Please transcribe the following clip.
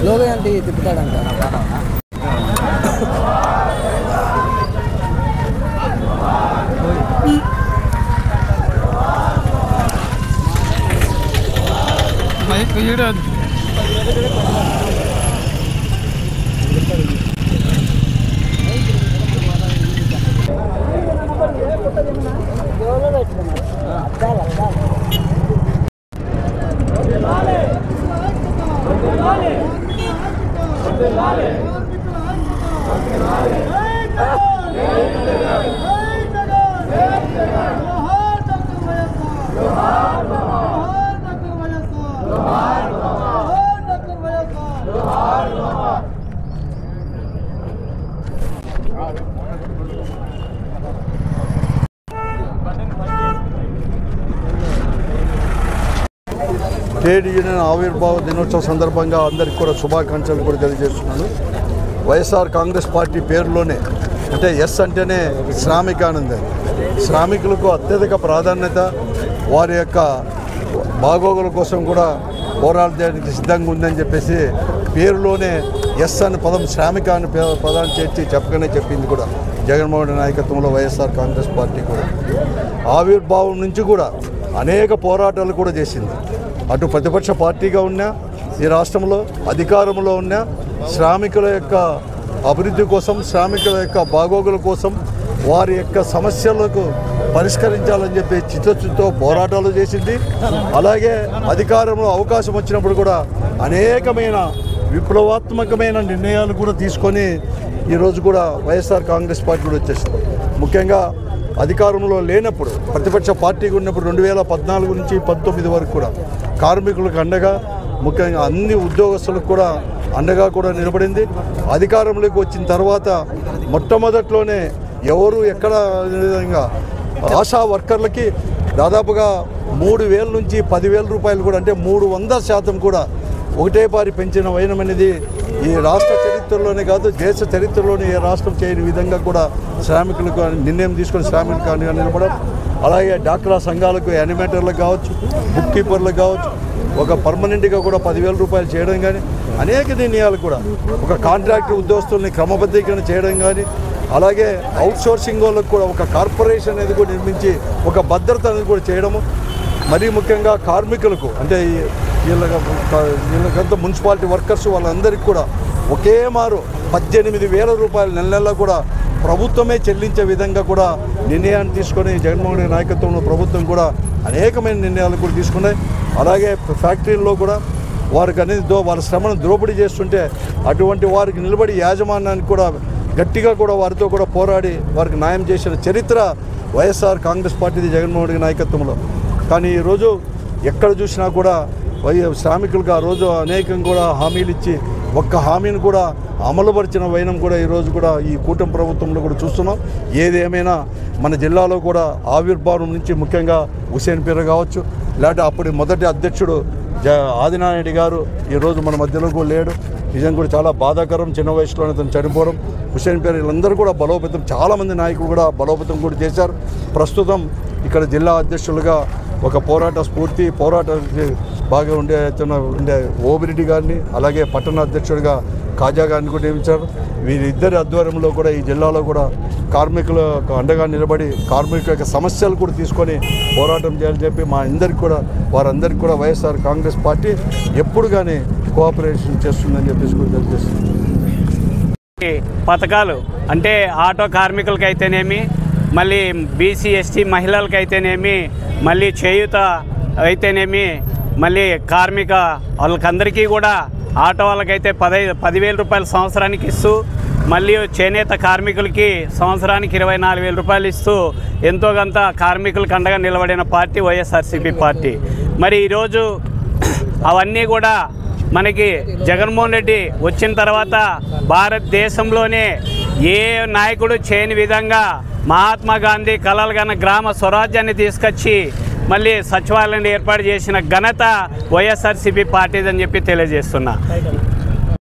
Logo అంటే తిప్పుతాడంట. Trade union ఆవిర్భావ దినోత్సవ సందర్భంగా అందరికీ కూడా శుభాకాంక్షలు కూడా తెలియజేస్తున్నాను. వైఎస్ఆర్ కాంగ్రెస్ పార్టీ పేరులోనే అంటే ఎస్ అంటేనే శ్రామికానందం. శ్రామికులకు అత్యధిక ప్రాధాన్యత, వారి యొక్క బాగోగుల కోసం కూడా పోరాడడానికి సిద్ధంగా ఉందని చెప్పేసి పేరులోనే ఎస్ అని పదం శ్రామిక అని పదాన్ని చేర్చి చెప్పగానే చెప్పింది కూడా జగన్మోహన్ రెడ్డి నాయకత్వంలో వైఎస్ఆర్ కాంగ్రెస్ పార్టీ కూడా. ఆవిర్భావం నుంచి కూడా అనేక పోరాటాలు కూడా చేసింది. అటు ప్రతిపక్ష పార్టీగా ఉన్నా, ఈ రాష్ట్రంలో అధికారంలో ఉన్నా, శ్రామికుల యొక్క అభివృద్ధి కోసం, శ్రామికుల యొక్క బాగోగుల కోసం, వారి యొక్క సమస్యలకు పరిష్కరించాలని చెప్పి చిత్తశుద్ధితో పోరాటాలు చేసింది. అలాగే అధికారంలో అవకాశం వచ్చినప్పుడు కూడా అనేకమైన విప్లవాత్మకమైన నిర్ణయాలు కూడా తీసుకొని ఈరోజు కూడా వైఎస్ఆర్ కాంగ్రెస్ పార్టీ కూడా వచ్చేసింది. ముఖ్యంగా అధికారంలో లేనప్పుడు, ప్రతిపక్ష పార్టీగా ఉన్నప్పుడు 2014 నుంచి 19 వరకు కూడా కార్మికులకు అండగా, ముఖ్యంగా అన్ని ఉద్యోగస్తులకు కూడా అండగా కూడా నిలబడింది. అధికారంలోకి వచ్చిన తర్వాత మొట్టమొదట్లోనే ఎవరు ఎక్కడ విధంగా ఆశా వర్కర్లకి దాదాపుగా 3,000 నుంచి 10,000 రూపాయలు కూడా, అంటే 300% కూడా ఒకటే పారి పెంచిన వైనం అనేది ఈ రాష్ట్ర చరిత్రలోనే కాదు, దేశ చరిత్రలోనే ఏ రాష్ట్రం చేయని విధంగా కూడా శ్రామికులకు నిర్ణయం తీసుకొని శ్రామికులకు అండగా నిలబడడం. అలాగే డాక్రా సంఘాలకు, యానిమేటర్లకు కావచ్చు, బుక్ కీపర్లకు కావచ్చు, ఒక పర్మనెంట్గా కూడా 10,000 రూపాయలు చేయడం కానీ, అనేక నిర్ణయాలు కూడా ఒక కాంట్రాక్ట్ ఉద్యోగస్తుల్ని క్రమబద్ధీకరణ చేయడం కానీ, అలాగే అవుట్సోర్సింగ్ వాళ్ళకు కూడా ఒక కార్పొరేషన్ అనేది కూడా నిర్మించి ఒక భద్రత అనేది కూడా చేయడము. మరీ ముఖ్యంగా కార్మికులకు, అంటే వీళ్ళకంతా మున్సిపాలిటీ వర్కర్స్ వాళ్ళందరికీ కూడా ఒకే మారు 18,000 రూపాయలు నెల నెల కూడా ప్రభుత్వమే చెల్లించే విధంగా కూడా నిర్ణయాన్ని తీసుకొని జగన్మోహన్ రెడ్డి నాయకత్వంలో ప్రభుత్వం కూడా అనేకమైన నిర్ణయాలు కూడా తీసుకున్నాయి. అలాగే ఫ్యాక్టరీల్లో కూడా వారికి అనేది వాళ్ళ శ్రమను దోపిడీ చేస్తుంటే అటువంటి వారికి నిలబడి యాజమాన్యానికి కూడా గట్టిగా కూడా వారితో కూడా పోరాడి వారికి న్యాయం చేసిన చరిత్ర వైఎస్ఆర్ కాంగ్రెస్ పార్టీది జగన్మోహన్ రెడ్డి నాయకత్వంలో. కానీ ఈరోజు ఎక్కడ చూసినా కూడా శ్రామికులకు ఆ రోజు అనేకం కూడా హామీలు ఇచ్చి ఒక్క హామీని కూడా అమలుపరిచిన వైనం కూడా ఈరోజు కూడా ఈ కూటమి ప్రభుత్వంలో కూడా చూస్తున్నాం. ఏదేమైనా మన జిల్లాలో కూడా ఆవిర్భావం నుంచి ముఖ్యంగా హుసేన్పీర కావచ్చు, లేకపోతే అప్పటి మొదటి అధ్యక్షుడు ఆదినారాయణ గారు ఈరోజు మన మధ్యలో కూడా లేడు. నిజం కూడా చాలా బాధాకరం. చిన్న వయసులోనే అతను చనిపోవడం. హుసేన్పీర వీళ్ళందరూ కూడా బలోపేతం, చాలామంది నాయకులు కూడా బలోపేతం కూడా చేశారు. ప్రస్తుతం ఇక్కడ జిల్లా అధ్యక్షులుగా ఒక పోరాట స్ఫూర్తి, పోరాటానికి బాగా ఉండే ఓబిరెడ్డి గారిని, అలాగే పట్టణ అధ్యక్షుడిగా కాజా గారిని కూడా నియమించారు. వీరిద్దరి ఆధ్వర్యంలో కూడా ఈ జిల్లాలో కూడా కార్మికులకు అండగా నిలబడి కార్మికుల యొక్క సమస్యలు కూడా తీసుకొని పోరాటం చేయాలని చెప్పి మా అందరికి కూడా వారందరికీ కూడా వైఎస్ఆర్ కాంగ్రెస్ పార్టీ ఎప్పుడు కానీ కోఆపరేషన్ చేస్తుందని చెప్పేసి కూడా తెలియజేస్తుంది. పథకాలు అంటే ఆటో కార్మికులకైతేనేమి, మళ్ళీ బీసీ ఎస్టీ మహిళలకైతేనేమి, మళ్ళీ చేయూత అయితేనేమి, మళ్ళీ కార్మిక వాళ్ళకందరికీ కూడా ఆటో వాళ్ళకైతే 10,000 రూపాయలు సంవత్సరానికి ఇస్తూ, మళ్ళీ చేనేత కార్మికులకి సంవత్సరానికి 24,000 రూపాయలు ఇస్తూ ఎంతో కొంత కార్మికులకు అండగా నిలబడిన పార్టీ వైఎస్ఆర్సీపీ పార్టీ. మరి ఈరోజు అవన్నీ కూడా మనకి జగన్మోహన్ రెడ్డి వచ్చిన తర్వాత భారతదేశంలోనే ఏ నాయకుడు చేయని విధంగా మహాత్మా గాంధీ కలలుగన్న గ్రామ స్వరాజ్యాన్ని తీసుకొచ్చి మళ్ళీ సచివాలయాన్ని ఏర్పాటు చేసిన ఘనత వైఎస్ఆర్సీపీ పార్టీదని చెప్పి తెలియజేస్తున్నా.